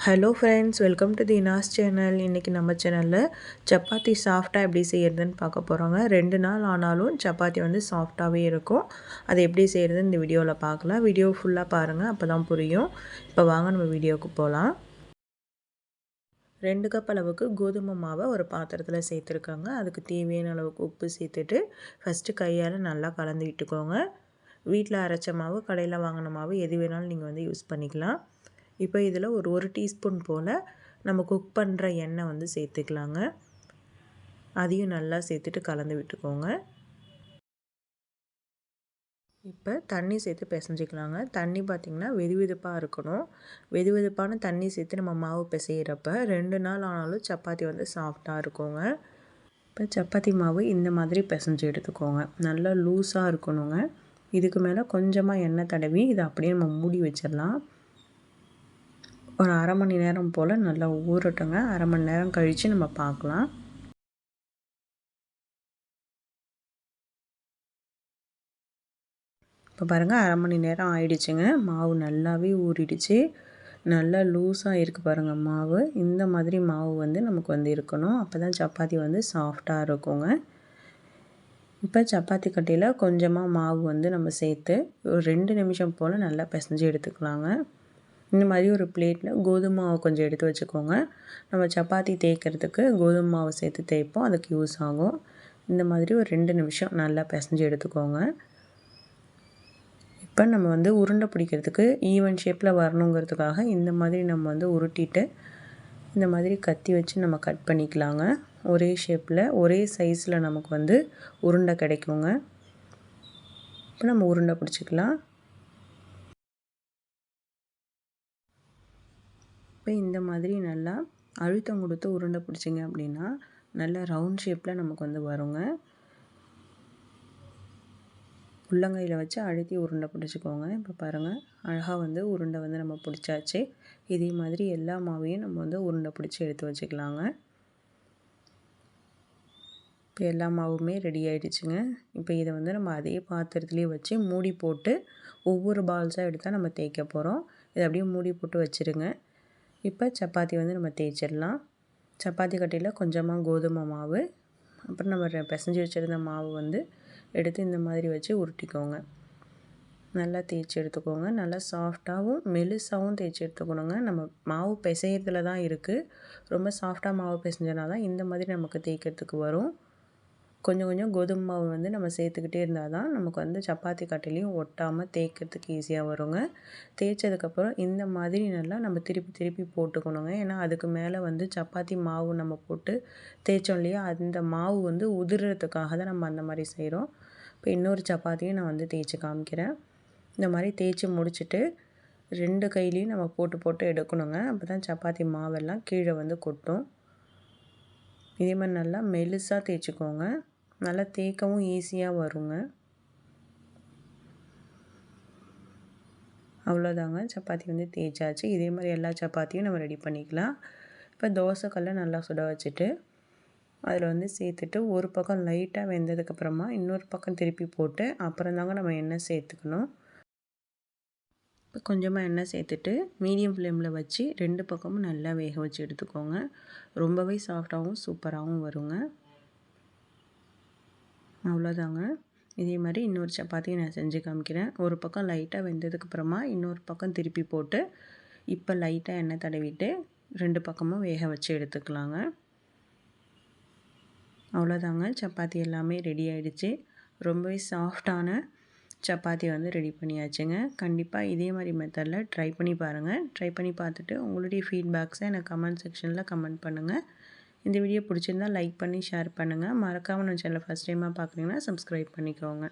Hello friends, welcome to the இனாஸ் channel. இன்றைக்கி நம்ம சேனலில் சப்பாத்தி சாஃப்டாக எப்படி செய்கிறதுன்னு பார்க்க போகிறோங்க. 2 நாள் ஆனாலும் சப்பாத்தி வந்து சாஃப்டாகவே இருக்கும். அது எப்படி செய்கிறதுன்னு இந்த வீடியோவில் பார்க்கலாம். வீடியோ ஃபுல்லாக பாருங்கள், அப்போ தான் புரியும். இப்போ வாங்க நம்ம வீடியோவுக்கு போகலாம். 2 கப் அளவுக்கு கோதுமை மாவை ஒரு பாத்திரத்தில் சேர்த்துருக்காங்க. அதுக்கு தேவையான அளவுக்கு உப்பு சேர்த்துட்டு ஃபஸ்ட்டு கையால் நல்லா கலந்து விட்டுக்கோங்க. வீட்டில் அரைச்ச மாவு, கடையில் வாங்கின மாவு எது வேணாலும் நீங்கள் வந்து யூஸ் பண்ணிக்கலாம். இப்போ இதில் ஒரு டீஸ்பூன் போல் நம்ம குக் பண்ணுற எண்ணெய் வந்து சேர்த்துக்கலாங்க. அதையும் நல்லா சேர்த்துட்டு கலந்து விட்டுக்கோங்க. இப்போ தண்ணி சேர்த்து பிசைஞ்சிக்கலாங்க. தண்ணி பார்த்திங்கன்னா வெதுவெதுப்பாக இருக்கணும். வெதுவெதுப்பான தண்ணி சேர்த்து நம்ம மாவு பிசைகிறப்ப 2 நாள் ஆனாலும் சப்பாத்தி வந்து சாஃப்டாக இருக்குங்க. இப்போ சப்பாத்தி மாவு இந்த மாதிரி பிசைஞ்சு எடுத்துக்கோங்க. நல்லா லூஸாக இருக்கணுங்க. இதுக்கு மேலே கொஞ்சமாக எண்ணெய் தடவி இதை அப்படியே நம்ம மூடி வச்சிடலாம். ஒரு அரை மணி நேரம் போல் நல்லா ஊறட்டுங்க. அரை மணி நேரம் கழித்து நம்ம பார்க்கலாம். இப்போ பாருங்கள், அரை மணி நேரம் ஆயிடுச்சுங்க. மாவு நல்லாவே ஊறிடுச்சு. நல்லா லூஸாக இருக்குது பாருங்கள் மாவு. இந்த மாதிரி மாவு வந்து நமக்கு வந்து இருக்கணும். அப்போ தான் சப்பாத்தி வந்து சாஃப்டாக இருக்குங்க. இப்போ சப்பாத்தி கட்டையில் கொஞ்சமாக மாவு வந்து நம்ம சேர்த்து ஒரு 2 நிமிஷம் போல் நல்லா பிசைஞ்சு எடுத்துக்கலாங்க. இந்த மாதிரி ஒரு பிளேட்டில் கோதுமை மாவு கொஞ்சம் எடுத்து வச்சுக்கோங்க. நம்ம சப்பாத்தி தேய்க்கிறதுக்கு கோதுமை மாவு சேர்த்து தேய்ப்போம், அதுக்கு யூஸ் ஆகும். இந்த மாதிரி ஒரு 2 நிமிஷம் நல்லா பிசைஞ்சு எடுத்துக்கோங்க. இப்போ நம்ம வந்து உருண்டை பிடிக்கிறதுக்கு ஈவன் ஷேப்பில் வரணுங்கிறதுக்காக இந்த மாதிரி நம்ம வந்து உருட்டிட்டு இந்த மாதிரி கத்தி வச்சு நம்ம கட் பண்ணிக்கலாங்க. ஒரே ஷேப்பில் ஒரே சைஸில் நமக்கு வந்து உருண்டை கிடைக்குங்க. இப்போ நம்ம உருண்டை பிடிச்சிக்கலாம். இப்போ இந்த மாதிரி நல்லா அழுத்தம் கொடுத்து உருண்டை பிடிச்சிங்க அப்படின்னா நல்லா ரவுண்ட் ஷேப்பில் நமக்கு வந்து வருங்க. உள்ளங்கையில் வச்சு அழுத்தி உருண்டை பிடிச்சிக்கோங்க. இப்போ பாருங்கள், அழகாக வந்து உருண்டை வந்து நம்ம பிடிச்சாச்சு. இதே மாதிரி எல்லா மாவையும் நம்ம வந்து உருண்டை பிடிச்சி எடுத்து வச்சுக்கலாங்க. இப்போ எல்லா மாவுமே ரெடி ஆகிடுச்சுங்க. இப்போ இதை வந்து நம்ம அதே பாத்திரத்துலேயே வச்சு மூடி போட்டு ஒவ்வொரு பால்ஸாக எடுத்தால் நம்ம தேய்க்க போகிறோம். இதை அப்படியே மூடி போட்டு வச்சுருங்க. இப்போ சப்பாத்தி வந்து நம்ம தேய்ச்சிடலாம். சப்பாத்தி கட்டையில் கொஞ்சமாக கோதுமை மாவு, அப்புறம் நம்ம பிசைஞ்சு வச்சுருந்த மாவு வந்து எடுத்து இந்த மாதிரி வச்சு உருட்டிக்கோங்க. நல்லா தேய்ச்சி எடுத்துக்கோங்க. நல்லா சாஃப்டாகவும் மெலிசாகவும் தேய்ச்சி எடுத்துக்கணுங்க. நம்ம மாவு பிசைகிறதுல தான் இருக்குது. ரொம்ப சாஃப்டாக மாவு பிசைஞ்சனா தான் இந்த மாதிரி நமக்கு தேய்க்கிறதுக்கு வரும். கொஞ்சம் கொஞ்சம் கோதுமை மாவு வந்து நம்ம சேர்த்துக்கிட்டே இருந்தால் தான் நமக்கு வந்து சப்பாத்தி கட்டையிலையும் ஒட்டாமல் தேய்க்கிறதுக்கு ஈஸியாக வருங்க. தேய்ச்சதுக்கப்புறம் இந்த மாதிரி நல்லா நம்ம திருப்பி திருப்பி போட்டுக்கணுங்க. ஏன்னா அதுக்கு மேலே வந்து சப்பாத்தி மாவு நம்ம போட்டு தேய்ச்சோம் இல்லையா, அந்த மாவு வந்து உதிர்றதுக்காக தான் நம்ம அந்த மாதிரி செய்கிறோம். இப்போ இன்னொரு சப்பாத்தியும் நான் வந்து தேய்ச்சி காமிக்கிறேன். இந்த மாதிரி தேய்ச்சி முடிச்சுட்டு 2 கையிலையும் நம்ம போட்டு போட்டு எடுக்கணுங்க. அப்போ தான் சப்பாத்தி மாவெல்லாம் கீழே வந்து கொட்டும். இதே மாதிரி நல்லா மெலிசாக தேய்ச்சிக்கோங்க. நல்லா தேய்க்கவும் ஈஸியாக வருங்க. அவ்வளோதாங்க, சப்பாத்தி வந்து தேய்ச்சாச்சு. இதே மாதிரி எல்லா சப்பாத்தியும் நம்ம ரெடி பண்ணிக்கலாம். இப்போ தோசைக்கல்லை நல்லா சுட வச்சுட்டு அதில் வந்து சேர்த்துட்டு ஒரு பக்கம் லைட்டாக வெந்ததுக்கப்புறமா இன்னொரு பக்கம் திருப்பி போட்டு அப்புறம் தாங்க நம்ம எண்ணெய் சேர்த்துக்கணும். இப்போ கொஞ்சமாக எண்ணெய் சேர்த்துட்டு மீடியம் ஃப்ளேமில் வச்சு 2 பக்கமும் நல்லா வேக வச்சு எடுத்துக்கோங்க. ரொம்பவே சாஃப்டாகவும் சூப்பராகவும் வருங்க. அவ்வளோதாங்க. இதே மாதிரி இன்னொரு சப்பாத்தியை நான் செஞ்சு காமிக்கிறேன். ஒரு பக்கம் லைட்டாக வெந்ததுக்கப்புறமா இன்னொரு பக்கம் திருப்பி போட்டு இப்போ லைட்டாக எண்ணெய் தடவிட்டு 2 பக்கமும் வேக வச்சு எடுத்துக்கலாங்க. அவ்வளோதாங்க, சப்பாத்தி எல்லாமே ரெடி ஆகிடுச்சு. ரொம்பவே சாஃப்டான சப்பாத்தி வந்து ரெடி பண்ணியாச்சுங்க. கண்டிப்பாக இதே மாதிரி மெத்தடில் ட்ரை பண்ணி பாருங்கள். ட்ரை பண்ணி பார்த்துட்டு உங்களுடைய ஃபீட்பேக்ஸை எனக்கு கமெண்ட் செக்ஷனில் கமெண்ட் பண்ணுங்கள். இந்த வீடியோ பிடிச்சிருந்தால் லைக் பண்ணி ஷேர் பண்ணுங்கள். மறக்காமல் நம்ம சேனலை ஃபஸ்ட் டைமாக பார்க்குறீங்கன்னா சப்ஸ்கிரைப் பண்ணிக்கோங்க.